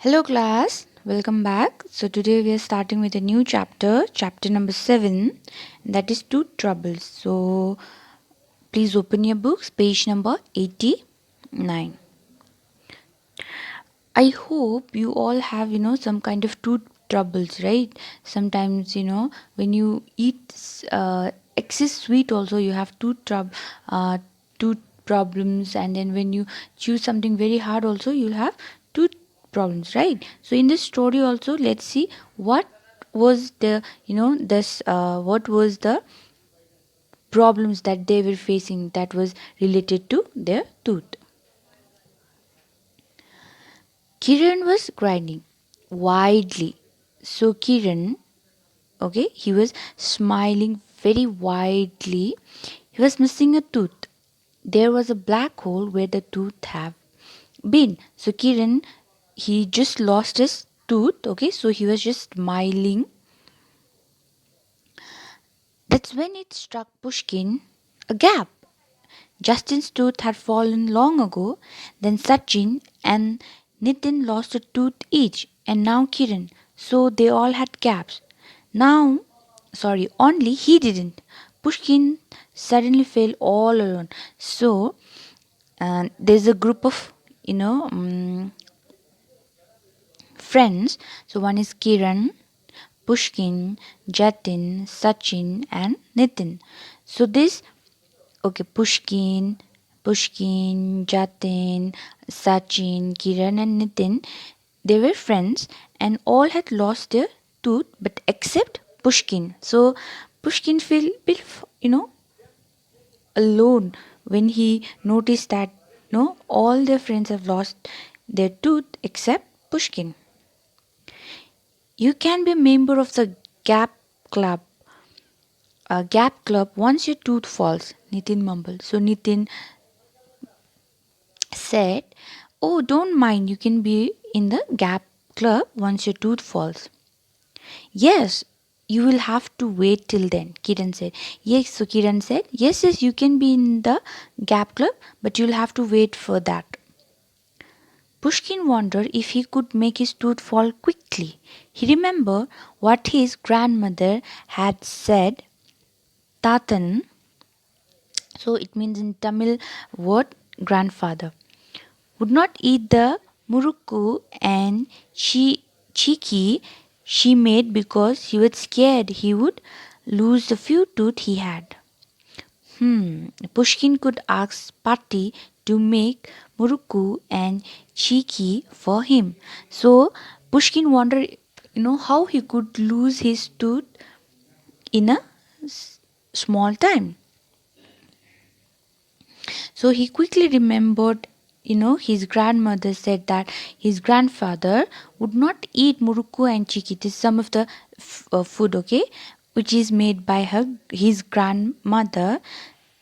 Hello, class. Welcome back. So, today we are starting with a new chapter, chapter number 7, that is tooth troubles. So, please open your books, page number 89. I hope you all have, some kind of tooth troubles, right? Sometimes, when you eat excess sweet, also you have tooth problems, and then when you chew something very hard, also you'll have tooth problems, right? So, in this story, also, let's see what was the, what was the problems that they were facing that was related to their tooth. Kiran was grinding widely. So Kiran, okay, he was smiling very widely. He was missing a tooth. There was a black hole where the tooth have been. So Kiran, he just lost his tooth. Okay, so he was just smiling. That's when it struck Pushkin a gap. Justin's tooth had fallen long ago, then Sachin and Nitin lost a tooth each, and now Kiran. So they all had gaps. Now, only he didn't. Pushkin suddenly fell all alone. So there's a group of, friends. So one is Kiran, Pushkin, Jatin, Sachin, and Nitin. So this Okay, Pushkin, Jatin, Sachin, Kiran, and Nitin, they were friends and all had lost their tooth, but except Pushkin. So Pushkin feel bit, alone when he noticed that no, all their friends have lost their tooth except Pushkin. You can be a member of the Gap Club. Gap Club once your tooth falls. Nitin mumbled. So Nitin said, "Oh, don't mind, you can be in the Gap Club once your tooth falls." Yes, you will have to wait till then, Kiran said. Yes, so Kiran said, yes, you can be in the Gap Club, but you'll have to wait for that. Pushkin wondered if he could make his tooth fall quickly. He remembered what his grandmother had said, Tatan, so it means in Tamil word grandfather, would not eat the murukku and chiki she made because he was scared he would lose the few teeth he had. Pushkin could ask Patti to make murukku and chiki for him. So Pushkin wondered, how he could lose his tooth in a small time. So he quickly remembered, his grandmother said that his grandfather would not eat murukku and chiki. This is some of the food, okay, which is made by his grandmother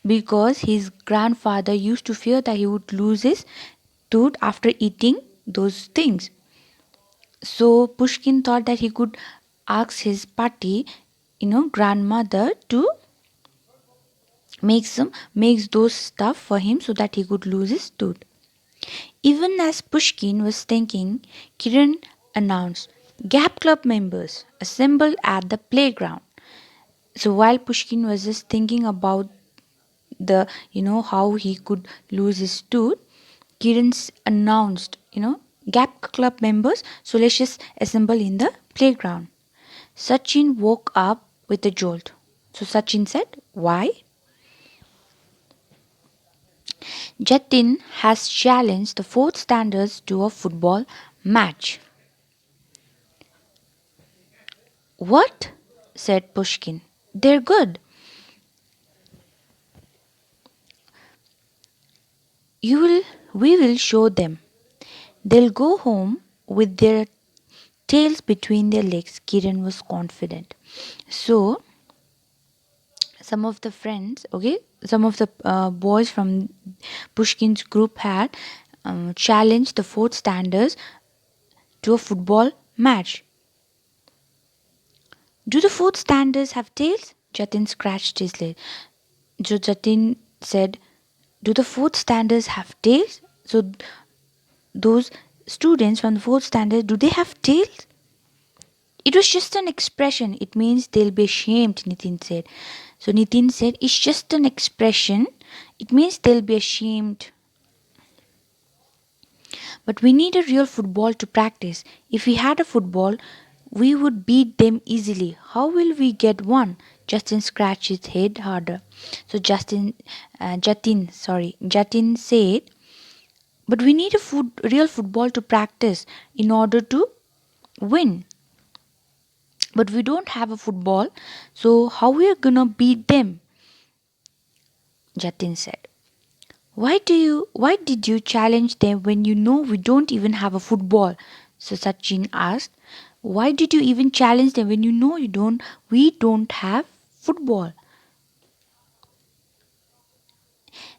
because his grandfather used to fear that he would lose his tooth after eating those things. So Pushkin thought that he could ask his party, grandmother to makes those stuff for him so that he could lose his tooth. Even as Pushkin was thinking, Kiran announced, Gap Club members assembled at the playground. So while Pushkin was just thinking about the how he could lose his tooth, Kiran announced, Gap Club members, so let's just assemble in the playground. Sachin woke up with a jolt. So Sachin said, Why? Jatin has challenged the fourth standards to a football match. What? Said Pushkin. They're good. We will show them. They'll go home with their tails between their legs. Kiran was confident. So, some of the friends, okay, some of the boys from Pushkin's group had challenged the fourth standards to a football match. Do the fourth standards have tails? Jatin scratched his leg. So Jatin said, Do the fourth standards have tails? So those students from the fourth standard, do they have tails? It was just an expression. It means they'll be ashamed, Nitin said. So Nitin said, it's just an expression. It means they'll be ashamed. But we need a real football to practice. If we had a football, we would beat them easily. How will we get one? Justin scratched his head harder. So Jatin said, but we need a real football to practice in order to win. But we don't have a football, so how we are gonna beat them? Jatin said. Why did you challenge them when you know we don't even have a football? So Sachin asked. Why did you even challenge them when you know we don't have football?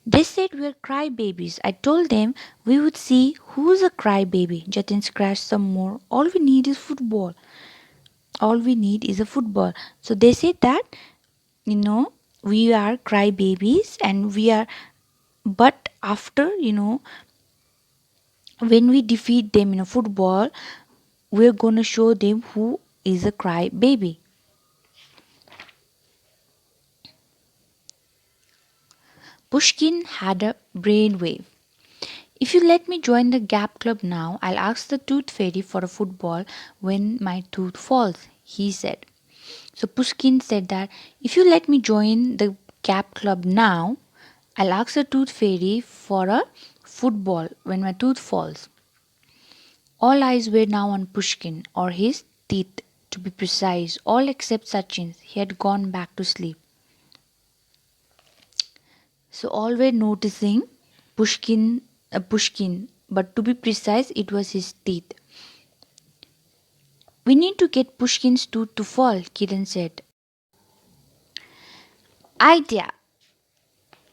They said we're crybabies. I told them we would see who's a crybaby. Jatin scratched some more. All we need is football. All we need is a football. So they said that, you know, we are crybabies and we are, but after, when we defeat them in a football, we're gonna show them who is a crybaby. Pushkin had a brainwave. If you let me join the Gap Club now, I'll ask the Tooth Fairy for a football when my tooth falls, he said. So Pushkin said that if you let me join the Gap Club now, I'll ask the Tooth Fairy for a football when my tooth falls. All eyes were now on Pushkin, or his teeth, to be precise, all except Sachin's. He had gone back to sleep. So all were noticing Pushkin, but to be precise, it was his teeth. We need to get Pushkin's tooth to fall, Kiran said. Idea.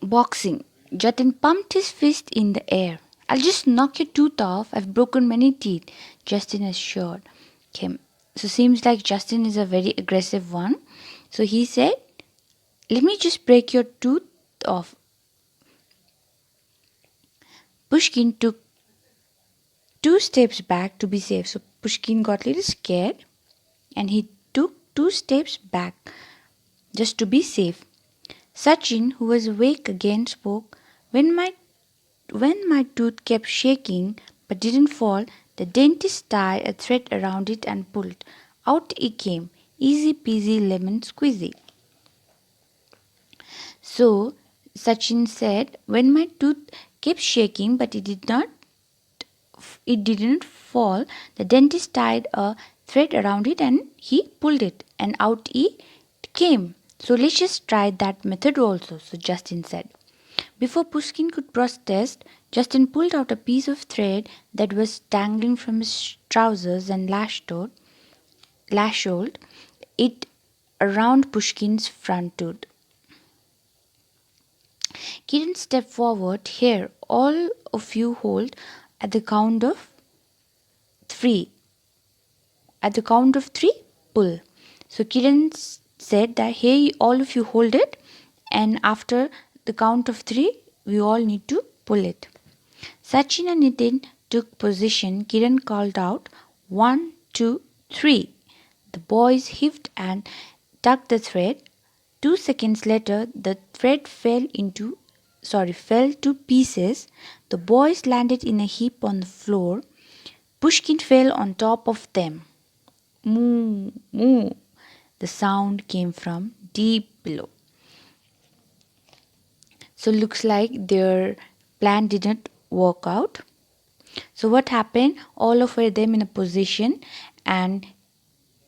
Boxing. Jatin pumped his fist in the air. I'll just knock your tooth off. I've broken many teeth, Justin assured him. So seems like Justin is a very aggressive one. So he said, let me just break your tooth off. Pushkin took 2 steps back to be safe. So Pushkin got a little scared and he took 2 steps back just to be safe. Sachin, who was awake again, spoke. When my tooth kept shaking but didn't fall, the dentist tied a thread around it and pulled. Out it came. Easy peasy lemon squeezy. So Sachin said, when my tooth kept shaking but it didn't fall, the dentist tied a thread around it and he pulled it and out it came. So let's just try that method also, so Justin said. Before Pushkin could protest, Justin pulled out a piece of thread that was dangling from his trousers and lashed it around Pushkin's front tooth. Kiran stepped forward. Here, all of you hold at the count of three. At the count of three, pull. So Kiran said that, hey, all of you hold it, and after the count of three, we all need to pull it. Sachin and Nitin took position. Kiran called out, 1, 2, 3. The boys heaved and tugged the thread. 2 seconds later, the thread fell to pieces. The boys landed in a heap on the floor. Pushkin fell on top of them. Moo, moo. The sound came from deep below. So looks like their plan didn't work out. So what happened? All of them in a position, and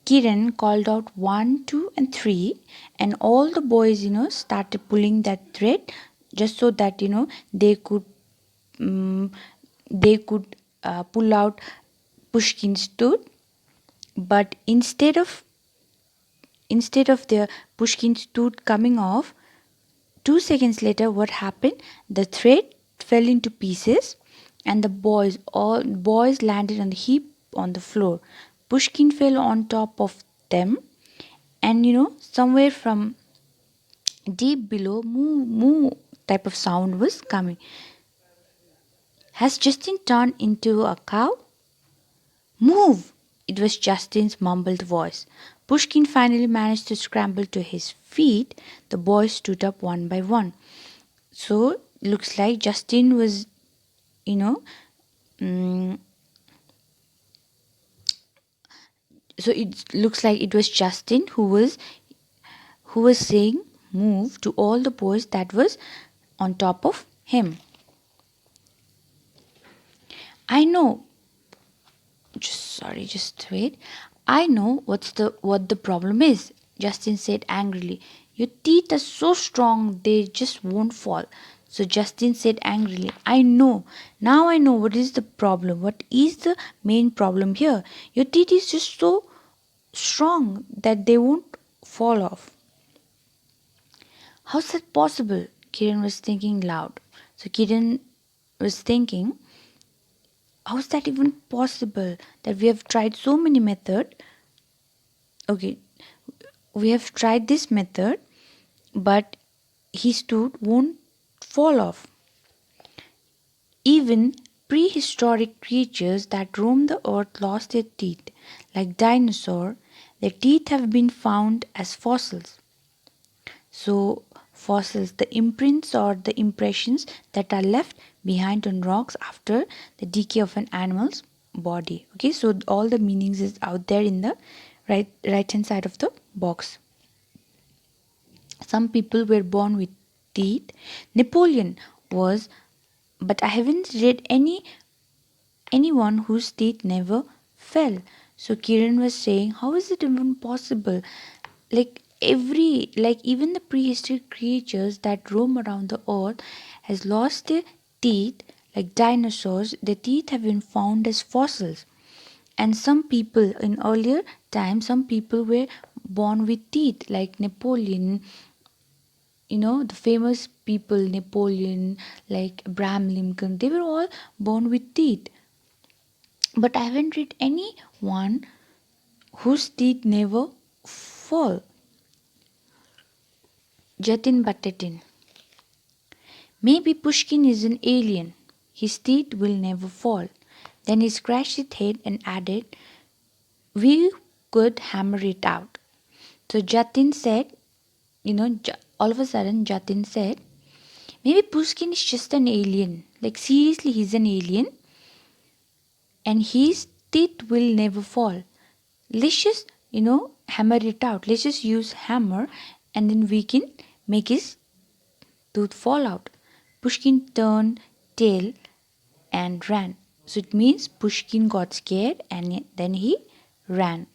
Kiran called out 1, 2, and 3, and all the boys, started pulling that thread just so that they could um, pull out Pushkin's tooth. But instead of the Pushkin's tooth coming off, 2 seconds later, what happened? The thread fell into pieces, and all boys landed on the heap on the floor. Pushkin fell on top of them, and somewhere from deep below, moo moo type of sound was coming. Has Justin turned into a cow? Move! It was Justin's mumbled voice. Pushkin finally managed to scramble to his feet. The boys stood up one by one. So, looks like Justin was, you know, mm, so it looks like it was Justin who was saying move to all the boys that was on top of him. I know. Just wait. I know what the problem is, Justin said angrily. Your teeth are so strong they just won't fall. So Justin said angrily, I know. Now I know what is the problem. What is the main problem here? Your teeth is just so strong that they won't fall off. How's that possible? Kiran was thinking loud. So Kiran was thinking, how's that even possible that we have tried so many methods? Okay, we have tried this method, but his tooth won't fall off. Even prehistoric creatures that roam the earth lost their teeth, like dinosaurs. Their teeth have been found as fossils. So, fossils, the imprints or the impressions that are left behind on rocks after the decay of an animal's body. Okay, so all the meanings is out there in the right hand side of the box. Some people were born with teeth. Napoleon was, but I haven't read anyone whose teeth never fell. So Kiran was saying, how is it even possible? Like even the prehistoric creatures that roam around the earth has lost their teeth, like dinosaurs, their teeth have been found as fossils. And some people in earlier times, some people were born with teeth, like Napoleon, the famous people, Napoleon, like Abraham Lincoln, they were all born with teeth. But I haven't read anyone whose teeth never fall. Jatin Batatin. Maybe Pushkin is an alien. His teeth will never fall. Then he scratched his head and added, we could hammer it out. So Jatin said, all of a sudden Jatin said, maybe Pushkin is just an alien. Like, seriously, he's an alien and his teeth will never fall. Let's just, hammer it out. Let's just use hammer and then we can make his tooth fall out. Pushkin turned tail and ran. So it means Pushkin got scared and then he ran.